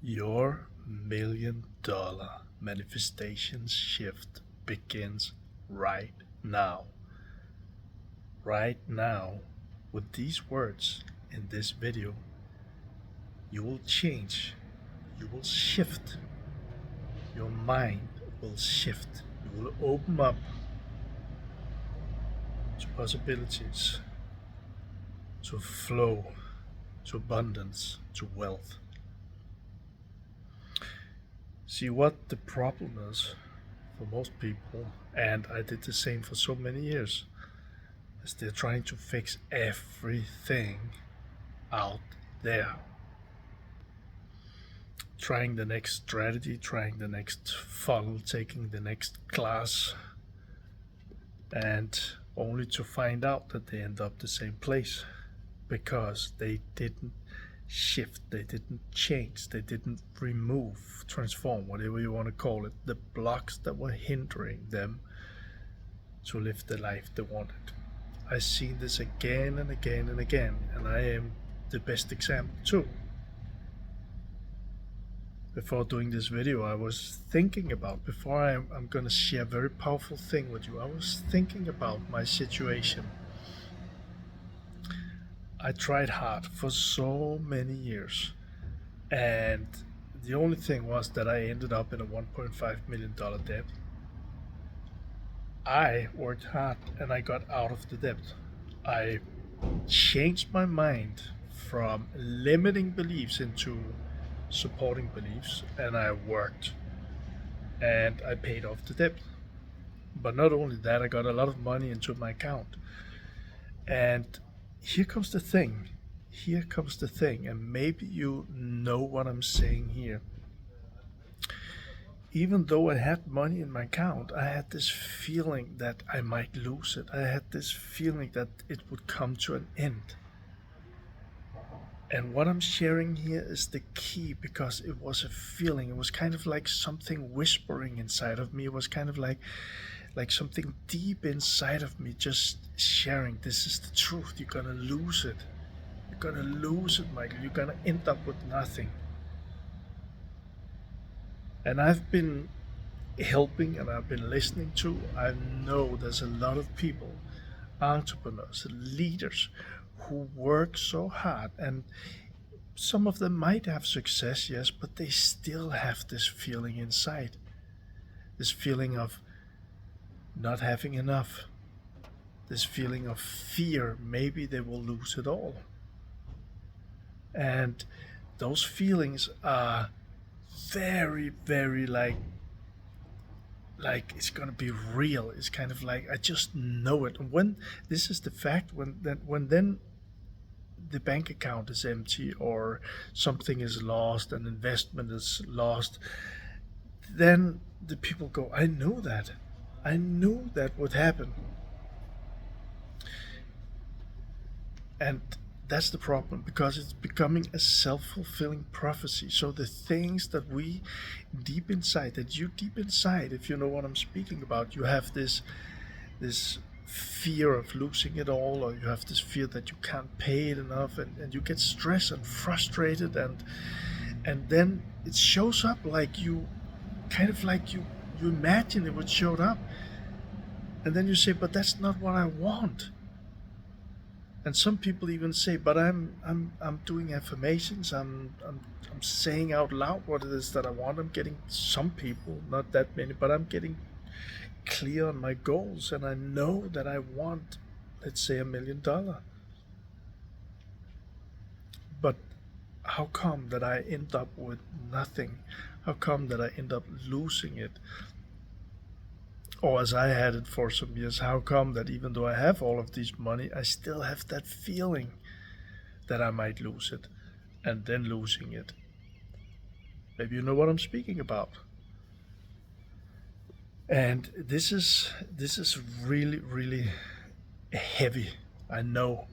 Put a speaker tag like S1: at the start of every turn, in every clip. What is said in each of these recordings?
S1: Your $1,000,000 manifestation shift begins right now. Right now, with these words in this video, you will change, you will shift, your mind will shift, you will open up to possibilities, to flow, to abundance, to wealth. See, what the problem is for most people, and I did the same for so many years, is they're trying to fix everything out there. Trying the next strategy, trying the next funnel, taking the next class, and only to find out that they end up the same place because they didn't shift, they didn't change, they didn't remove, transform, whatever you want to call it, the blocks that were hindering them to live the life they wanted. I've seen this again and again and again, and I am the best example too. Before doing this video, I was thinking about, before I'm going to share a very powerful thing with you, I was thinking about my situation. I tried hard for so many years, and the only thing was that I ended up in a $1.5 million debt. I worked hard and I got out of the debt. I changed my mind from limiting beliefs into supporting beliefs, and I worked and I paid off the debt. But not only that, I got a lot of money into my account. And here comes the thing. Here comes the thing, and maybe you know what I'm saying here. Even though I had money in my account, I had this feeling that I might lose it. I had this feeling that it would come to an end. And what I'm sharing here is the key, because it was a feeling. It was kind of like something whispering inside of me. It was kind of like something deep inside of me just sharing, this is the truth. You're gonna lose it. You're gonna lose it, Michael. You're gonna end up with nothing. And I've been helping and I've been listening to, I know there's a lot of people, entrepreneurs, leaders, who work so hard, and some of them might have success, yes, but they still have this feeling inside, this feeling of not having enough, this feeling of fear, maybe they will lose it all. And those feelings are very, very like it's gonna be real. It's kind of like, I just know it. And when this is the fact, when then the bank account is empty, or something is lost, an investment is lost, then the people go, I knew that would happen. And that's the problem, because it's becoming a self-fulfilling prophecy. So the things that we deep inside, that you deep inside, if you know what I'm speaking about, you have this fear of losing it all, or you have this fear that you can't pay it enough, and you get stressed and frustrated, and then it shows up like you kind of like you imagine it would show up, and then you say, but that's not what I want. And some people even say, but I'm doing affirmations, I'm saying out loud what it is that I want. I'm getting, some people, not that many, but I'm getting clear on my goals, and I know that I want, let's say, $1 million. But how come that I end up with nothing? How come that I end up losing it? Or as I had it for some years, how come that even though I have all of this money, I still have that feeling that I might lose it, and then losing it? Maybe you know what I'm speaking about. And this is really, really heavy, I know.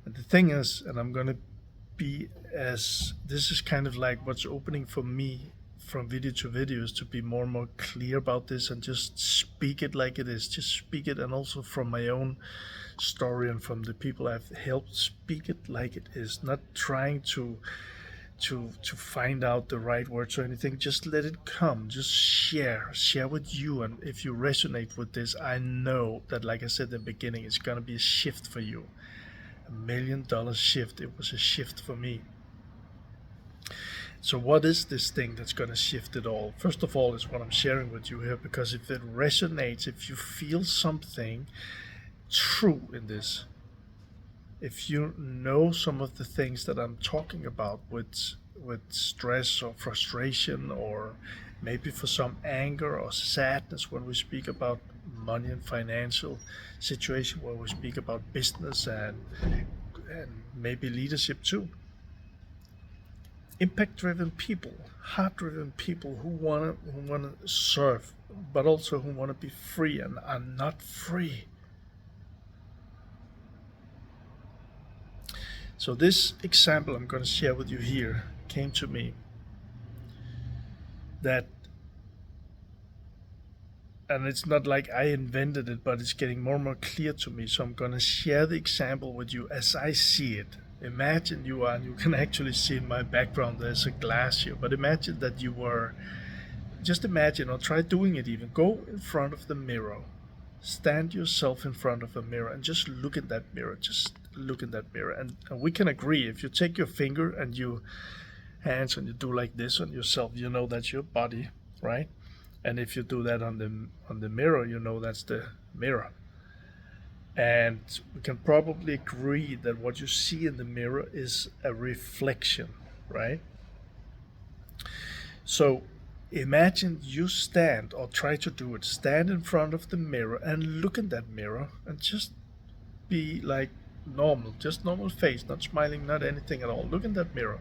S1: And the thing is, and I'm gonna be as, this is kind of like what's opening for me from video to video, is to be more and more clear about this and just speak it like it is. Just speak it, and also from my own story and from the people I've helped, speak it like it is. Not trying to to find out the right words or anything. Just let it come. Just share with you. And if you resonate with this, I know that, like I said in the beginning, it's gonna be a shift for you. $1 million shift. It was a shift for me. So what is this thing that's going to shift it all? First of all, is what I'm sharing with you here, because if it resonates, if you feel something true in this, if you know some of the things that I'm talking about with stress or frustration, or maybe for some anger or sadness when we speak about money and financial situation, when we speak about business and maybe leadership too. Impact driven people, heart driven people who wanna serve, but also who wanna be free and are not free. So this example I'm going to share with you here came to me, that, and it's not like I invented it, but it's getting more and more clear to me. So I'm going to share the example with you as I see it. Imagine you are, and you can actually see in my background there's a glass here, but imagine that you were, just imagine, or try doing it even. Go in front of the mirror, stand yourself in front of a mirror and just look in that mirror. Just look in that mirror, and we can agree, if you take your finger and you hands and you do like this on yourself, you know that's your body, right? And if you do that on the mirror, you know that's the mirror. And we can probably agree that what you see in the mirror is a reflection, right? So imagine you stand, or try to do it, stand in front of the mirror and look in that mirror and just be like normal, just normal face, not smiling, not anything at all. Look in that mirror.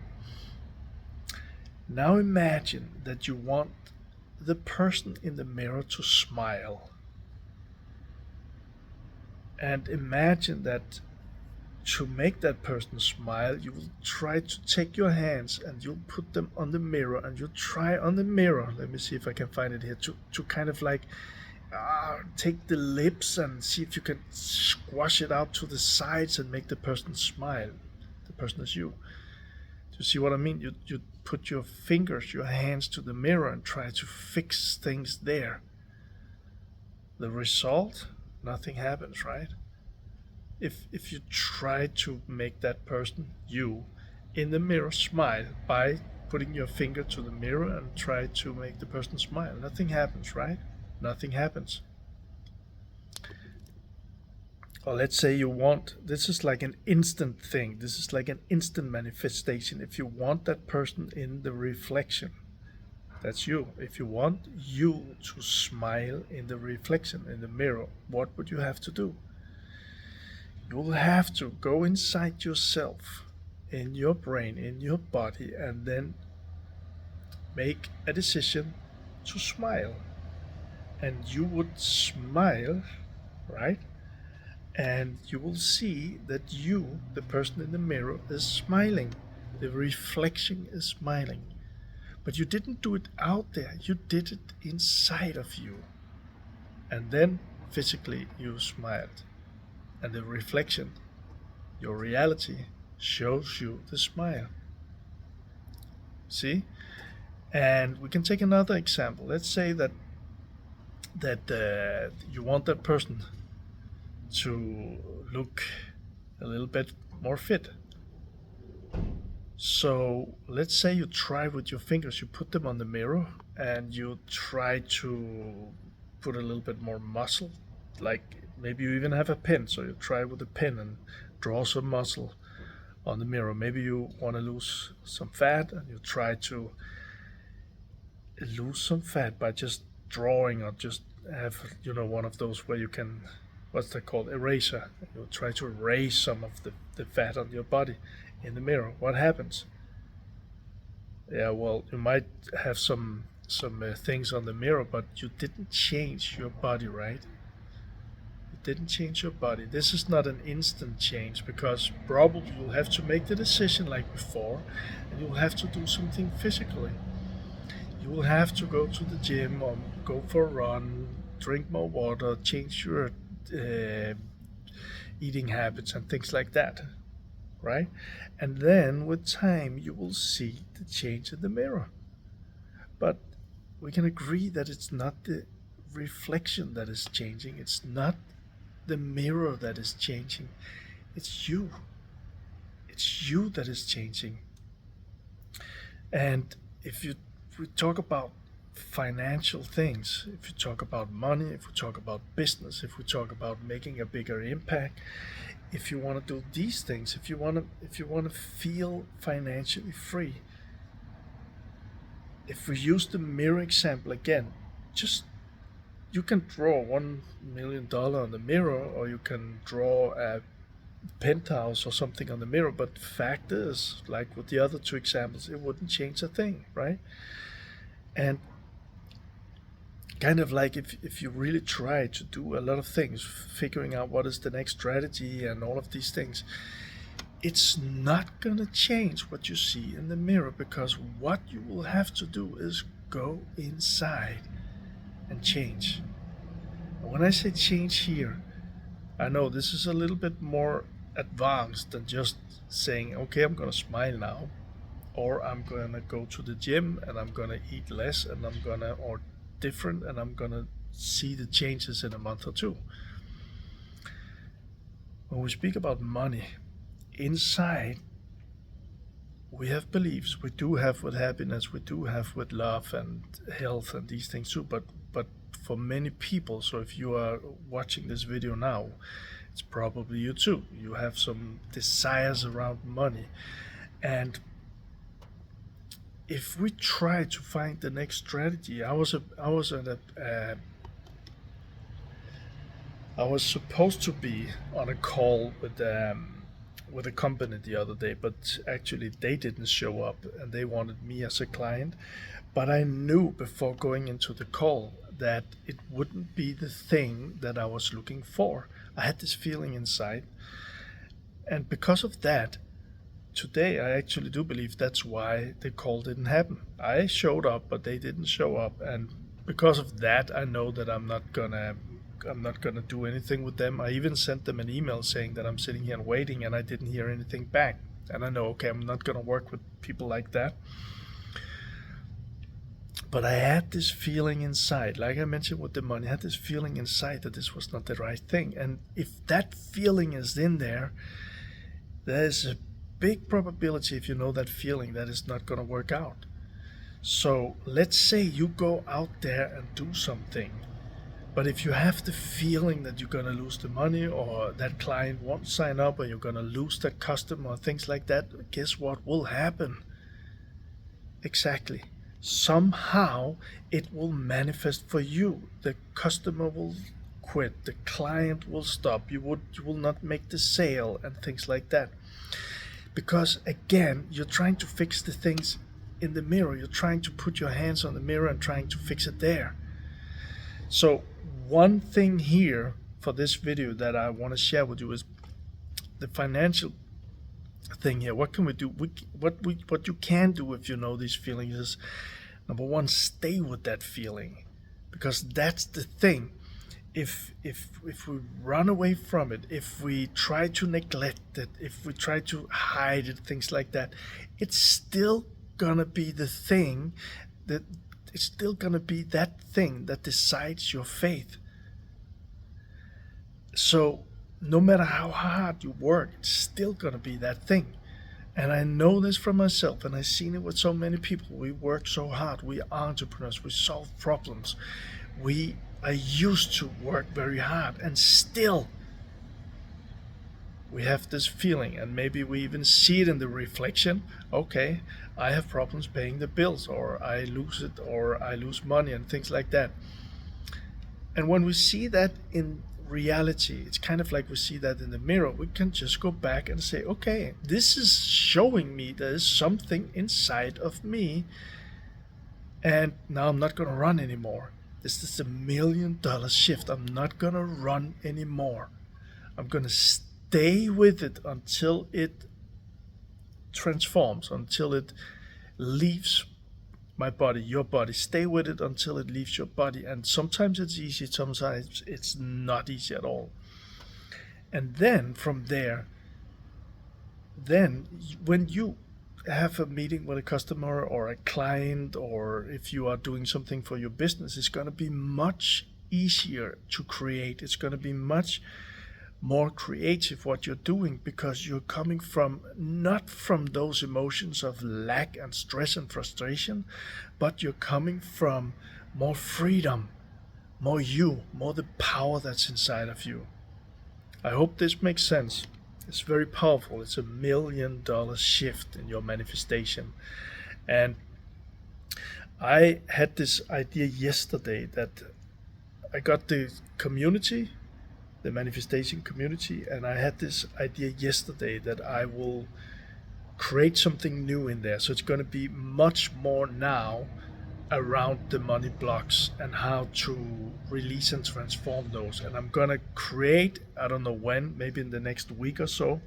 S1: Now imagine that you want the person in the mirror to smile. And imagine that to make that person smile, you will try to take your hands and you'll put them on the mirror, and you'll try on the mirror, let me see if I can find it here, to kind of like take the lips and see if you can squash it out to the sides and make the person smile. The person is you. Do you see what I mean? You put your fingers, your hands to the mirror and try to fix things there. The result? Nothing happens, right? If you try to make that person, you, in the mirror smile by putting your finger to the mirror and try to make the person smile, nothing happens, right? Nothing happens. Or let's say you want, this is like an instant thing, this is like an instant manifestation. If you want that person in the reflection, that's you. If you want you to smile in the reflection in the mirror, what would you have to do? You'll have to go inside yourself, in your brain, in your body, and then make a decision to smile. And you would smile, right? And you will see that you, the person in the mirror, is smiling. The reflection is smiling. But you didn't do it out there, you did it inside of you. And then physically you smiled. And the reflection, your reality, shows you the smile. See? And we can take another example. Let's say that you want that person to look a little bit more fit. So let's say you try with your fingers, you put them on the mirror and you try to put a little bit more muscle, like maybe you even have a pen, so you try with a pen and draw some muscle on the mirror. Maybe you want to lose some fat and you try to lose some fat by just drawing, or just have, one of those where you can, what's that called, eraser. You try to erase some of the fat on your body in the mirror. What happens? Yeah, well, you might have some things on the mirror, but you didn't change your body, right? You didn't change your body. This is not an instant change, because probably you'll have to make the decision like before, and you'll have to do something physically. You will have to go to the gym or go for a run, drink more water, change your eating habits and things like that. right? And then with time, you will see the change in the mirror. But we can agree that it's not the reflection that is changing, it's not the mirror that is changing, it's you. It's you that is changing. And if you we talk about financial things, if you talk about money, if we talk about business, if we talk about making a bigger impact, if you want to do these things, if you want to feel financially free, if we use the mirror example again, just you can draw $1 million on the mirror, or you can draw a penthouse or something on the mirror. But the fact is, like with the other two examples, it wouldn't change a thing, right? And kind of like if you really try to do a lot of things, figuring out what is the next strategy and all of these things, it's not going to change what you see in the mirror, because what you will have to do is go inside and change. And when I say change here, I know this is a little bit more advanced than just saying, okay, I'm going to smile now, or I'm going to go to the gym and I'm going to eat less and I'm going to, or different, and I'm going to see the changes in a month or two. When we speak about money, inside we have beliefs. We do have with happiness, we do have with love and health and these things too. But for many people, so if you are watching this video now, it's probably you too. You have some desires around money. And if we try to find the next strategy, I was supposed to be on a call with a company the other day, but actually they didn't show up and they wanted me as a client. But I knew before going into the call that it wouldn't be the thing that I was looking for. I had this feeling inside. And because of that, today I actually do believe that's why the call didn't happen. I showed up, but they didn't show up. And because of that, I know that I'm not gonna do anything with them. I even sent them an email saying that I'm sitting here waiting, and I didn't hear anything back. And I know, okay, I'm not gonna work with people like that. But I had this feeling inside, like I mentioned with the money, I had this feeling inside that this was not the right thing. And if that feeling is in there, there's a big probability, if you know that feeling, that it's not gonna work out. So let's say you go out there and do something. But if you have the feeling that you're going to lose the money, or that client won't sign up, or you're going to lose that customer, or things like that, guess what will happen? Exactly. Somehow it will manifest for you. The customer will quit, the client will stop, you will not make the sale, and things like that. Because again, you're trying to fix the things in the mirror. You're trying to put your hands on the mirror and trying to fix it there. So one thing here for this video that I want to share with you is the financial thing here. What can we do? What you can do if you know these feelings is, number one, stay with that feeling, because that's the thing. If we run away from it, if we try to neglect it, if we try to hide it, things like that, it's still gonna be the thing that it's still going to be that thing that decides your faith. So no matter how hard you work, it's still going to be that thing. And I know this from myself, and I've seen it with so many people. We work so hard. We are entrepreneurs. We solve problems. We are used to work very hard, and still we have this feeling, and maybe we even see it in the reflection. Okay, I have problems paying the bills, or I lose it, or I lose money, and things like that. And when we see that in reality, it's kind of like we see that in the mirror. We can just go back and say, okay, this is showing me there is something inside of me, and now I'm not going to run anymore. This is $1 million shift. I'm not going to run anymore. I'm going to stay with it until it transforms, until it leaves my body, your body. Stay with it until it leaves your body. And sometimes it's easy, sometimes it's not easy at all. And then from there, then when you have a meeting with a customer or a client, or if you are doing something for your business, it's going to be much easier to create. It's going to be much more creative what you're doing, because you're coming from not from those emotions of lack and stress and frustration, but you're coming from more freedom, more you, more the power that's inside of you. I hope this makes sense. It's very powerful. It's $1 million shift in your manifestation. And I had this idea yesterday that I got the community, the manifestation community, and I had this idea yesterday that I will create something new in there. So it's going to be much more now around the money blocks and how to release and transform those. And I'm going to create, I don't know when, maybe in the next week or so,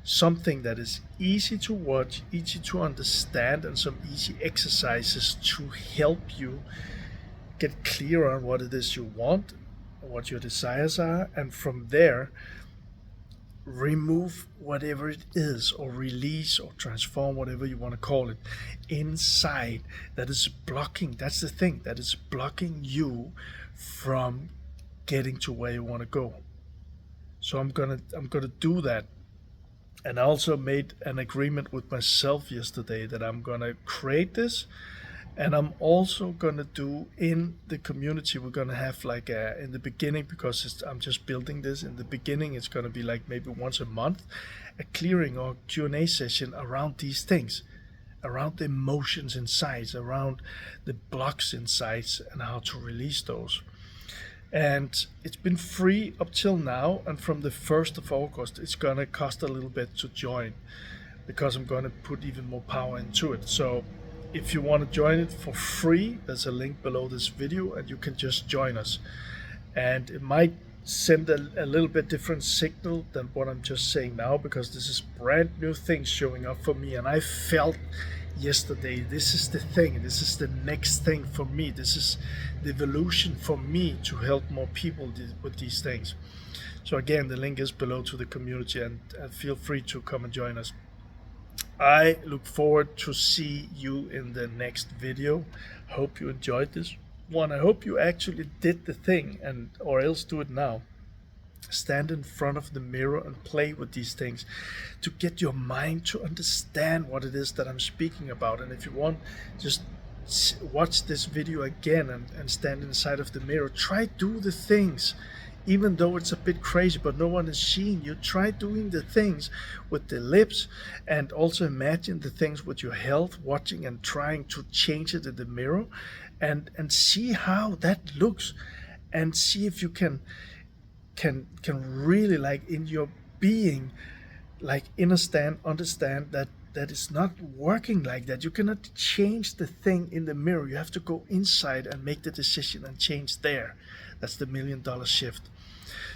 S1: something that is easy to watch, easy to understand, and some easy exercises to help you get clear on what it is you want, what your desires are, and from there remove whatever it is, or release or transform, whatever you want to call it, inside that is blocking. That's the thing that is blocking you from getting to where you want to go. So I'm gonna do that. And I also made an agreement with myself yesterday that I'm gonna create this, and I'm also gonna do in the community. We're gonna have like in the beginning, because I'm just building this. In the beginning, it's gonna be like maybe once a month, a clearing or Q&A session around these things, around the emotions inside, around the blocks inside, and how to release those. And it's been free up till now, and from the 1st of August, it's gonna cost a little bit to join, because I'm gonna put even more power into it. So if you want to join it for free, there's a link below this video, and you can just join us. And it might send a little bit different signal than what I'm just saying now, because this is brand new things showing up for me, and I felt yesterday, this is the thing, this is the next thing for me, this is the evolution for me to help more people with these things. So again, the link is below to the community, and feel free to come and join us. I look forward to see you in the next video. Hope you enjoyed this one. I hope you actually did the thing, and or else do it now. Stand in front of the mirror and play with these things to get your mind to understand what it is that I'm speaking about. And if you want, just watch this video again and stand inside of the mirror. Try do the things, even though it's a bit crazy, but no one is seeing you. Try doing the things with the lips, and also imagine the things with your health, watching and trying to change it in the mirror, and see how that looks, and see if you can really, like in your being, like understand that it's not working like that. You cannot change the thing in the mirror. You have to go inside and make the decision and change there. That's the $1 million shift.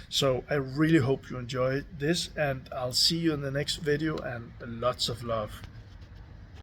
S1: So I really hope you enjoy this, and I'll see you in the next video, and lots of love.